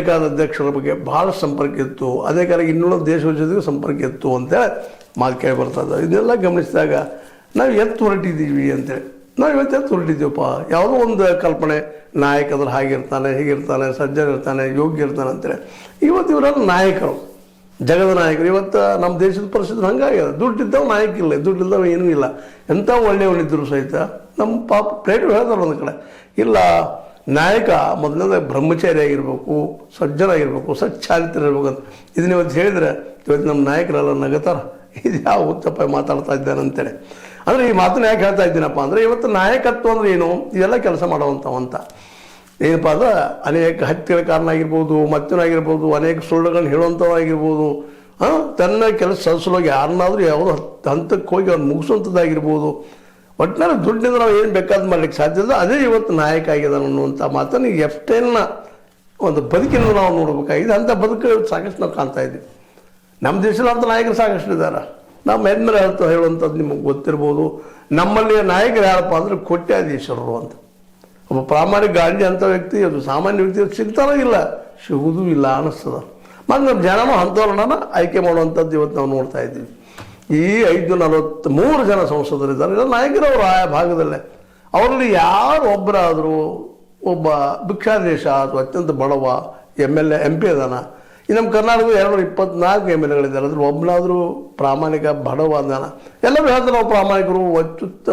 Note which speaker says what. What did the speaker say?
Speaker 1: ಅಮೆರಿಕಾದ ಅಧ್ಯಕ್ಷರ ಬಗ್ಗೆ ಭಾಳ ಸಂಪರ್ಕ ಇತ್ತು, ಅದೇ ಕಾಲ ಇನ್ನುಳಿದ ದೇಶದ ಜೊತೆಗೂ ಸಂಪರ್ಕ ಇತ್ತು ಅಂತೇಳಿ ಮಾತು ಕೇಳಿ ಬರ್ತದೆ. ಇದನ್ನೆಲ್ಲ ಗಮನಿಸಿದಾಗ ನಾವು ಎತ್ತು ಹೊರಟಿದ್ದೀವಿ ಅಂತೇಳಿ, ನಾವು ಇವತ್ತು ಎತ್ತು ಹೊರಟಿದ್ದೀವಪ್ಪ. ಯಾವುದೋ ಒಂದು ಕಲ್ಪನೆ, ನಾಯಕದ್ರು ಹಾಗಿರ್ತಾನೆ, ಹೀಗಿರ್ತಾನೆ, ಸಜ್ಜನ ಇರ್ತಾನೆ, ಯೋಗ್ಯ ಇರ್ತಾನೆ ಅಂತೇಳಿ. ಇವತ್ತು ಇವರೆಲ್ಲ ನಾಯಕರು, ಜಗದ ನಾಯಕರು. ಇವತ್ತು ನಮ್ಮ ದೇಶದ ಪರಿಸ್ಥಿತಿ ಹಂಗಾಗ್ಯದ. ದುಡ್ಡಿದ್ದವ ನಾಯಕ ಇಲ್ಲ, ದುಡ್ಡಿದ್ದವ ಏನೂ ಇಲ್ಲ. ಎಂಥ ಒಳ್ಳೆಯವನಿದ್ದರು ಸಹಿತ ನಮ್ಮ ಪಾಪ ಪ್ಲೇಟ್ ಹೇಳ್ತಾರೆ ಒಂದು ಕಡೆ. ಇಲ್ಲ, ನಾಯಕ ಮೊದಲನೇದಾಗಿ ಬ್ರಹ್ಮಚಾರಿ ಆಗಿರ್ಬೇಕು, ಸಜ್ಜನ ಆಗಿರ್ಬೇಕು, ಸಚ್ಚಾರಿತ್ರ ಇರ್ಬೇಕು ಅಂತ. ಇದನ್ನ ಇವತ್ತು ಹೇಳಿದರೆ ಇವತ್ತು ನಮ್ಮ ನಾಯಕರೆಲ್ಲ ನಗತಾರ, ಇದು ಯಾವ ಹುಚ್ಚಪ್ಪ ಮಾತಾಡ್ತಾ ಇದ್ದಾನೆ ಅಂತೇಳಿ. ಅಂದರೆ ಈ ಮಾತನ್ನ ಯಾಕೆ ಹೇಳ್ತಾ ಇದ್ದೀನಪ್ಪ ಅಂದರೆ, ಇವತ್ತು ನಾಯಕತ್ವ ಅಂದರೆ ಏನು, ಇದೆಲ್ಲ ಕೆಲಸ ಮಾಡುವಂಥವಂತ ಏನಪ್ಪ ಅಂದ್ರೆ ಅನೇಕ ಹತ್ಯೆಗಳ ಕಾರಣ ಆಗಿರ್ಬೋದು, ಮತ್ತನಾಗಿರ್ಬೋದು, ಅನೇಕ ಸುಳ್ಳುಗಳನ್ನ ಹೇಳುವಂಥವಾಗಿರ್ಬೋದು, ತನ್ನ ಕೆಲಸ ಸಲ್ಲಿಸಲೋಗಿ ಯಾರನ್ನಾದ್ರೂ ಯಾವುದೋ ಹಂತಕ್ಕೆ ಹೋಗಿ ಅವ್ನು ಮುಗಿಸುವಂಥದ್ದಾಗಿರ್ಬೋದು. ಒಟ್ಟಿನಲ್ಲಿ ದುಡ್ಡಿಂದ ನಾವು ಏನು ಬೇಕಾದ ಮಾಡ್ಲಿಕ್ಕೆ ಸಾಧ್ಯ ಇಲ್ಲ. ಅದೇ ಇವತ್ತು ನಾಯಕ ಆಗಿದ್ದಾನೆ ಅನ್ನುವಂಥ ಮಾತನ್ನು ಎಫ್ಟೈಲ್ನ ಒಂದು ಬದುಕಿನ ನಾವು ನೋಡಬೇಕಾಗಿದೆ. ಅಂಥ ಬದುಕು ಸಾಕಷ್ಟು ನಾವು ಕಾಣ್ತಾ ಇದ್ದೀವಿ. ನಮ್ಮ ದೇಶದಲ್ಲಿ ಅಂಥ ನಾಯಕರು ಸಾಕಷ್ಟು ಇದ್ದಾರೆ. ನಾವು ಮೇಲ್ಮೇಲೆ ಹೇಳುವಂಥದ್ದು ನಿಮಗೆ ಗೊತ್ತಿರ್ಬೋದು. ನಮ್ಮಲ್ಲಿ ನಾಯಕರು ಯಾರಪ್ಪ ಅಂದರೆ ಕೋಟ್ಯಾಧೀಶರು ಅಂತ. ಒಬ್ಬ ಪ್ರಾಮಾಣಿಕ ಗಾಂಧಿ ಅಂಥ ವ್ಯಕ್ತಿ, ಅದು ಸಾಮಾನ್ಯ ವ್ಯಕ್ತಿ ಸಿಗ್ತಾನೋ ಇಲ್ಲ, ಸಿಗುವುದೂ ಇಲ್ಲ ಅನ್ನಿಸ್ತದೆ. ಮತ್ತು ನಮ್ಮ ಜನನೂ ಅಂಥವ್ರನ್ನ ಆಯ್ಕೆ ಮಾಡುವಂಥದ್ದು ಇವತ್ತು ನಾವು ನೋಡ್ತಾ ಇದ್ದೀವಿ. ಈ 543 ಜನ ಸಂಸದರಿದ್ದಾರೆ, ಇಲ್ಲ ನಾಯಕರವರು ಆ ಭಾಗದಲ್ಲೇ. ಅವರಲ್ಲಿ ಯಾರು ಒಬ್ಬರಾದರೂ ಒಬ್ಬ ಭಿಕ್ಷಾದೇಶ ಅಥವಾ ಅತ್ಯಂತ ಬಡವ MLA MP ಅದಾನ. ಈ ನಮ್ಮ ಕರ್ನಾಟಕದ 224 MLAಗಳಿದ್ದಾರೆ. ಅದ್ರ ಒಬ್ಬನಾದರೂ ಪ್ರಾಮಾಣಿಕ ಬಡವ ಅದಾನ. ಎಲ್ಲರೂ ಹೇಳ್ತಾರೆ ನಾವು ಪ್ರಾಮಾಣಿಕರು, ಅತ್ಯುತ್ತ